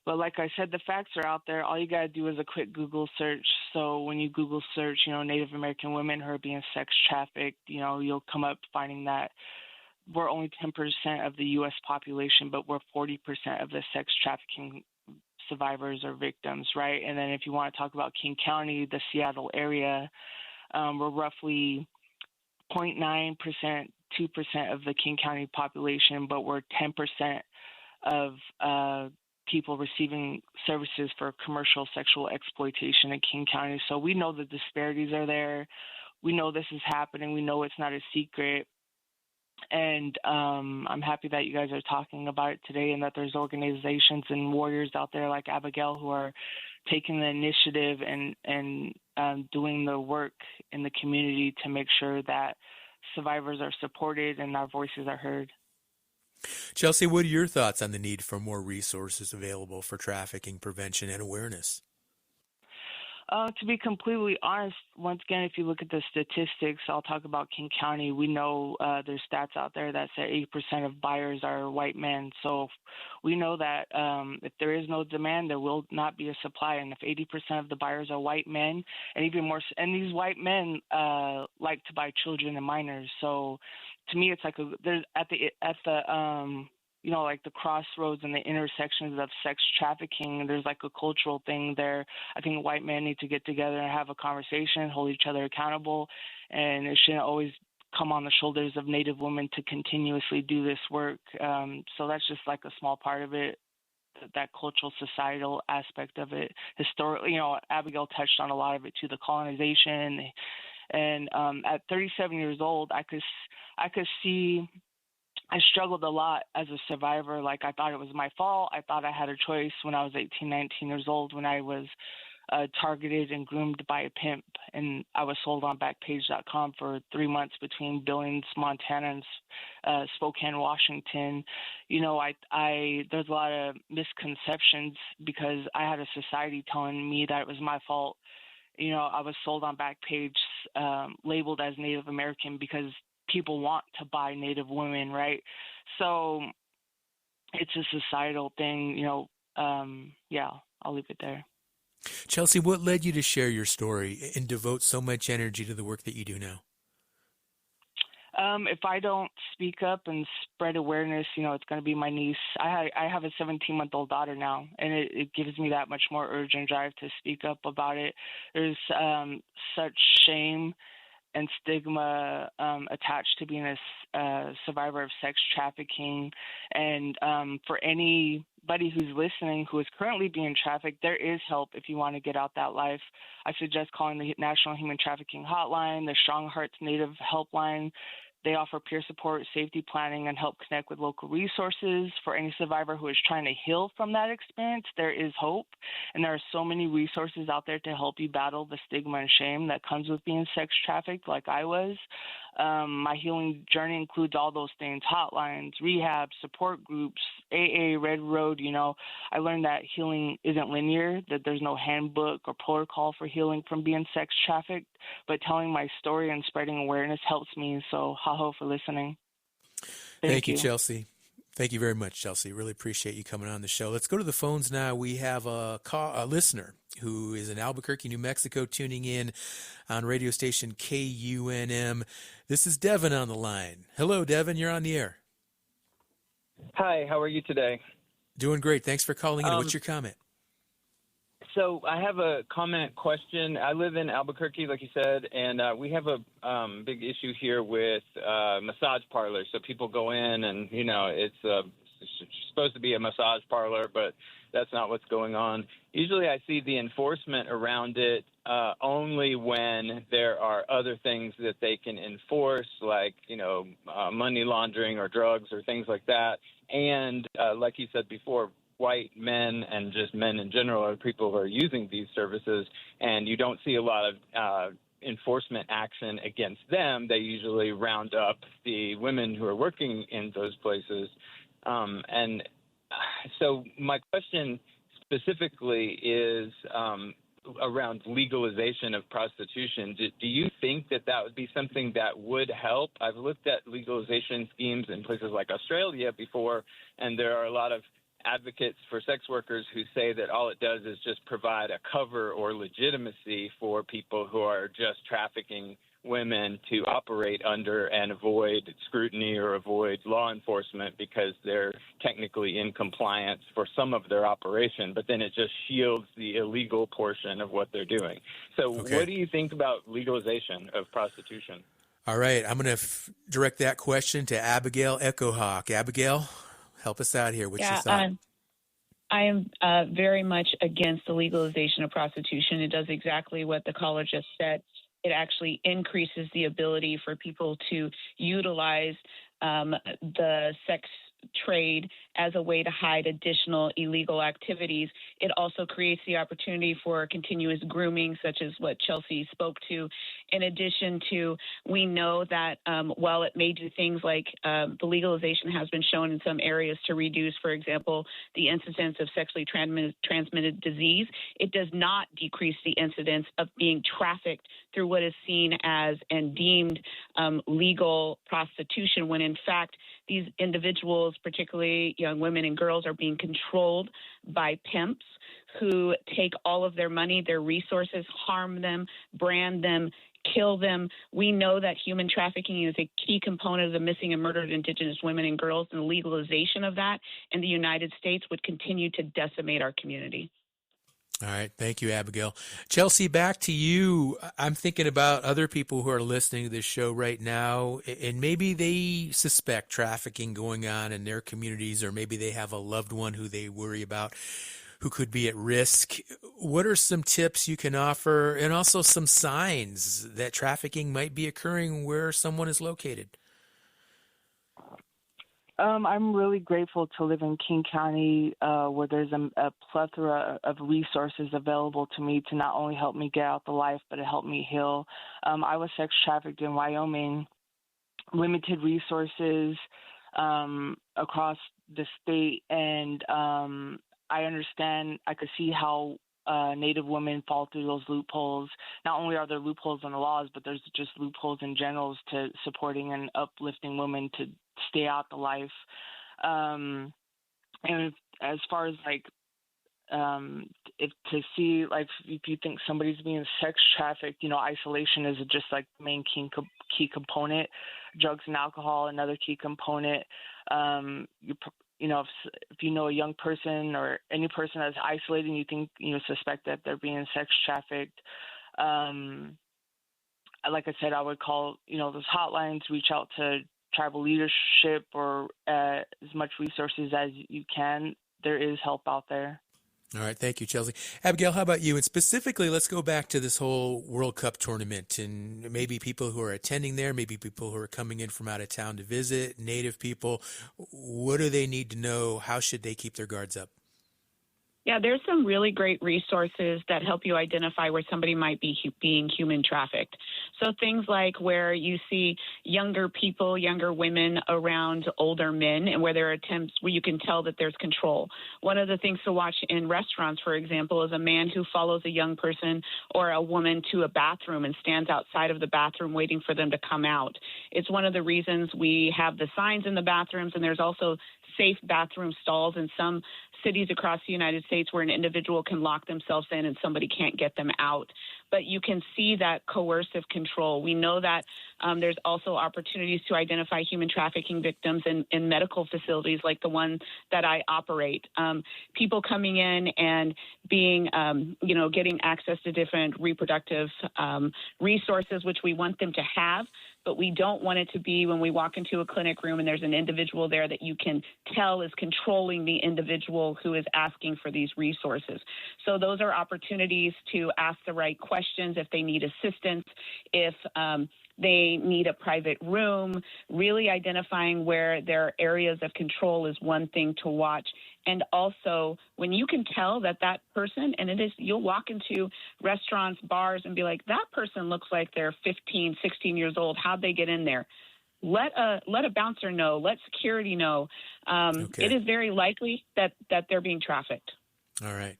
But like I said, the facts are out there. All you got to do is a quick Google search. So when you Google search, Native American women who are being sex trafficked, you'll come up finding that we're only 10% of the U.S. population, but we're 40% of the sex trafficking survivors or victims, right? And then if you want to talk about King County, the Seattle area, we're roughly 0.9%, 2% of the King County population, but we're 10% of people receiving services for commercial sexual exploitation in King County. So we know the disparities are there. We know this is happening. We know it's not a secret. And I'm happy that you guys are talking about it today and that there's organizations and warriors out there like Abigail who are taking the initiative and doing the work in the community to make sure that survivors are supported and our voices are heard. Chelsea, what are your thoughts on the need for more resources available for trafficking prevention and awareness? To be completely honest, once again, if you look at the statistics, I'll talk about King County. We know there's stats out there that say 8% of buyers are white men. So we know that if there is no demand, there will not be a supply. And if 80% of the buyers are white men, and even more, and these white men like to buy children and minors. So to me, it's like there's at the like the crossroads and the intersections of sex trafficking, there's like a cultural thing there. I think white men need to get together and have a conversation, hold each other accountable, and it shouldn't always come on the shoulders of Native women to continuously do this work. So that's just like a small part of it, that cultural societal aspect of it. Historically, Abigail touched on a lot of it too, the colonization. And at 37 years old, I could see I struggled a lot as a survivor. Like, I thought it was my fault. I thought I had a choice when I was 18, 19 years old, when I was targeted and groomed by a pimp. And I was sold on Backpage.com for 3 months between Billings, Montana, and Spokane, Washington. There's a lot of misconceptions because I had a society telling me that it was my fault. I was sold on Backpage, labeled as Native American because people want to buy Native women, right? So it's a societal thing, yeah, I'll leave it there. Chelsea, what led you to share your story and devote so much energy to the work that you do now? If I don't speak up and spread awareness, it's going to be my niece. I have a 17-month-old daughter now, and it gives me that much more urge and drive to speak up about it. There's such shame and stigma attached to being a survivor of sex trafficking. And for anybody who's listening who is currently being trafficked, there is help if you want to get out that life. I suggest calling the National Human Trafficking Hotline, the Strong Hearts Native Helpline. They offer peer support, safety planning, and help connect with local resources. For any survivor who is trying to heal from that experience, there is hope. And there are so many resources out there to help you battle the stigma and shame that comes with being sex trafficked like I was. My healing journey includes all those things: hotlines, rehab, support groups, AA, Red Road. I learned that healing isn't linear, that there's no handbook or protocol for healing from being sex trafficked, but telling my story and spreading awareness helps me. So ha-ho for listening. Thank you, Chelsea. Thank you very much, Chelsea. Really appreciate you coming on the show. Let's go to the phones now. We have a listener who is in Albuquerque, New Mexico, tuning in on radio station KUNM. This is Devin on the line. Hello, Devin. You're on the air. Hi, how are you today? Doing great. Thanks for calling in. What's your comment? So I have a comment question. I live in Albuquerque, like you said, and we have a big issue here with massage parlors. So people go in and, it's supposed to be a massage parlor, but that's not what's going on. Usually I see the enforcement around it only when there are other things that they can enforce, like, money laundering or drugs or things like that. And like you said before, white men and just men in general are people who are using these services, and you don't see a lot of enforcement action against them. They usually round up the women who are working in those places. And so my question specifically is around legalization of prostitution. Do you think that would be something that would help? I've looked at legalization schemes in places like Australia before, and there are a lot of advocates for sex workers who say that all it does is just provide a cover or legitimacy for people who are just trafficking women to operate under and avoid scrutiny or avoid law enforcement because they're technically in compliance for some of their operation, but then it just shields the illegal portion of what they're doing. So What do you think about legalization of prostitution? All right, I'm going to direct that question to Abigail Echohawk. Abigail, help us out here. What's your thought? I am very much against the legalization of prostitution. It does exactly what the caller just said. It actually increases the ability for people to utilize the sex trade as a way to hide additional illegal activities. It also creates the opportunity for continuous grooming, such as what Chelsea spoke to. In addition to, we know that while it may do things like the legalization has been shown in some areas to reduce, for example, the incidence of sexually transmitted disease, it does not decrease the incidence of being trafficked through what is seen as and deemed legal prostitution, when in fact these individuals, particularly young women and girls, are being controlled by pimps who take all of their money, their resources, harm them, brand them, kill them. We know that human trafficking is a key component of the missing and murdered Indigenous women and girls, and the legalization of that in the United States would continue to decimate our community. All right. Thank you, Abigail. Chelsea, back to you. I'm thinking about other people who are listening to this show right now, and maybe they suspect trafficking going on in their communities, or maybe they have a loved one who they worry about who could be at risk. What are some tips you can offer, and also some signs that trafficking might be occurring where someone is located? I'm really grateful to live in King County, where there's a plethora of resources available to me to not only help me get out the life, but to help me heal. I was sex trafficked in Wyoming, limited resources across the state, and I understand, I could see how Native women fall through those loopholes. Not only are there loopholes in the laws, but there's just loopholes in general to supporting and uplifting women to stay out the life. And as far as if you think somebody's being sex trafficked, isolation is just like the main key component. Drugs and alcohol, another key component. If you know a young person or any person that's isolated and you think, suspect that they're being sex trafficked, like I said, I would call, those hotlines, reach out to tribal leadership or as much resources as you can. There is help out there. All right. Thank you, Chelsea. Abigail, how about you? And specifically, let's go back to this whole World Cup tournament and maybe people who are attending there, maybe people who are coming in from out of town to visit, Native people. What do they need to know? How should they keep their guards up? Yeah, there's some really great resources that help you identify where somebody might be being human trafficked. So things like where you see younger people, younger women around older men, and where there are attempts where you can tell that there's control. One of the things to watch in restaurants, for example, is a man who follows a young person or a woman to a bathroom and stands outside of the bathroom waiting for them to come out. It's one of the reasons we have the signs in the bathrooms, and there's also safe bathroom stalls in some cities across the United States where an individual can lock themselves in and somebody can't get them out. But you can see that coercive control. We know that there's also opportunities to identify human trafficking victims in medical facilities like the one that I operate. People coming in and being, getting access to different reproductive resources, which we want them to have. But we don't want it to be when we walk into a clinic room and there's an individual there that you can tell is controlling the individual who is asking for these resources. So those are opportunities to ask the right questions if they need assistance, if they need a private room. Really identifying where there are areas of control is one thing to watch. And also, when you can tell that person, and you'll walk into restaurants, bars, and be like, that person looks like they're 15, 16 years old. How'd they get in there? Let a bouncer know. Let security know. It is very likely that they're being trafficked. All right.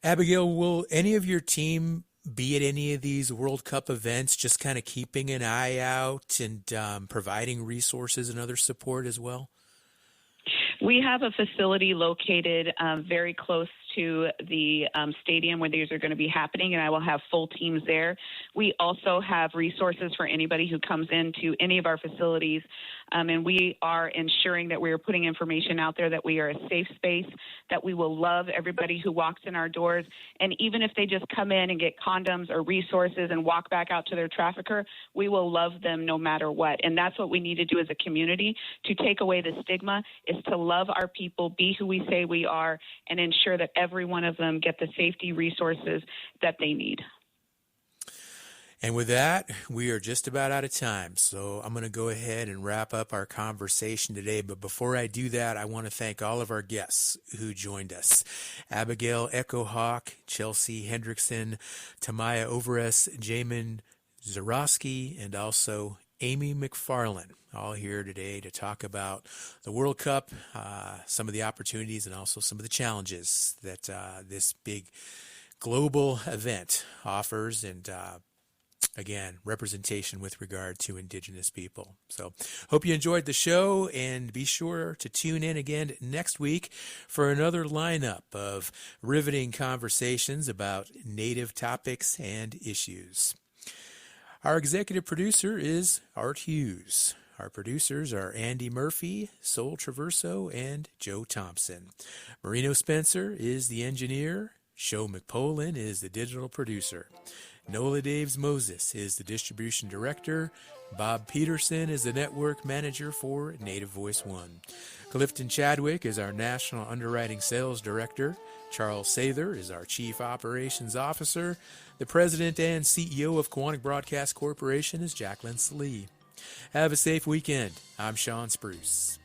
Abigail, will any of your team be at any of these World Cup events, just kind of keeping an eye out and providing resources and other support as well? We have a facility located very close to the stadium where these are going to be happening, and I will have full teams there. We also have resources for anybody who comes into any of our facilities, and we are ensuring that we are putting information out there that we are a safe space, that we will love everybody who walks in our doors, and even if they just come in and get condoms or resources and walk back out to their trafficker, we will love them no matter what. And that's what we need to do as a community to take away the stigma, is to love our people, be who we say we are, and ensure that every one of them get the safety resources that they need. And with that, we are just about out of time. So I'm going to go ahead and wrap up our conversation today. But before I do that, I want to thank all of our guests who joined us. Abigail Echo Hawk, Chelsea Hendrickson, Tamaya Overes, Jamin Zarowski, and also Amy McFarland, all here today to talk about the World Cup, some of the opportunities and also some of the challenges that this big global event offers, and again, representation with regard to Indigenous people. So hope you enjoyed the show, and be sure to tune in again next week for another lineup of riveting conversations about Native topics and issues. Our executive producer is Art Hughes. Our producers are Andy Murphy, Sol Traverso, and Joe Thompson. Marino Spencer is the engineer. Sho McPolin is the digital producer. Nola Daves Moses is the distribution director. Bob Peterson is the network manager for Native Voice One. Clifton Chadwick is our national underwriting sales director. Charles Sather is our chief operations officer. The president and CEO of Quantic Broadcast Corporation is Jacqueline Slee. Have a safe weekend. I'm Sean Spruce.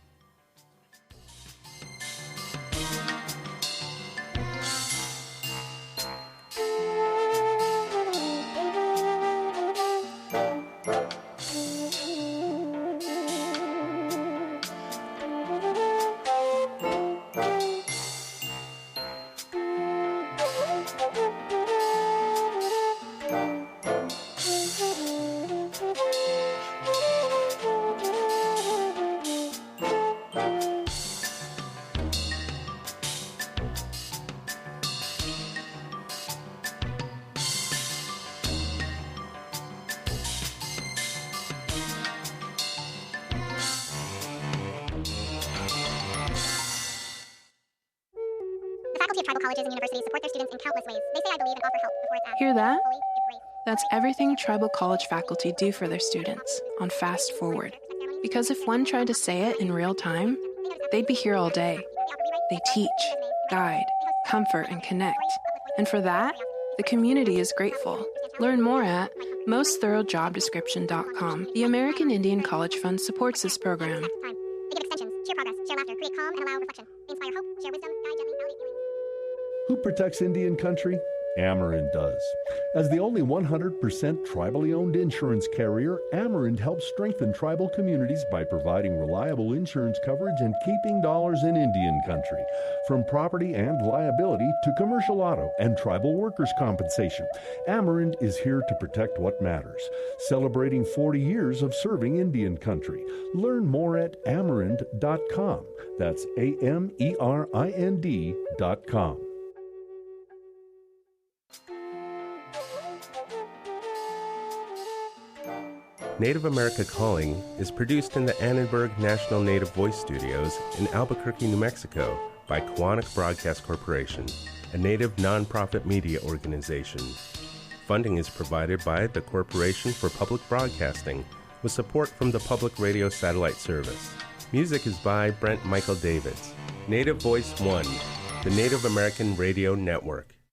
Hear that? That's everything tribal college faculty do for their students on Fast Forward. Because if one tried to say it in real time, they'd be here all day. They teach, guide, comfort, and connect. And for that, the community is grateful. Learn more at mostthoroughdjobdescription.com. The American Indian College Fund supports this program. They give extensions, cheer progress, share laughter, create calm, and allow reflection. They inspire hope, share wisdom, guide gently, validate healing. Who protects Indian country? Amerind does. As the only 100% tribally owned insurance carrier, Amerind helps strengthen tribal communities by providing reliable insurance coverage and keeping dollars in Indian country. From property and liability to commercial auto and tribal workers' compensation, Amerind is here to protect what matters. Celebrating 40 years of serving Indian country. Learn more at amerind.com. That's AMERIND.com. Native America Calling is produced in the Annenberg National Native Voice Studios in Albuquerque, New Mexico by Quantic Broadcast Corporation, a Native nonprofit media organization. Funding is provided by the Corporation for Public Broadcasting with support from the Public Radio Satellite Service. Music is by Brent Michael Davids. Native Voice One, the Native American Radio Network.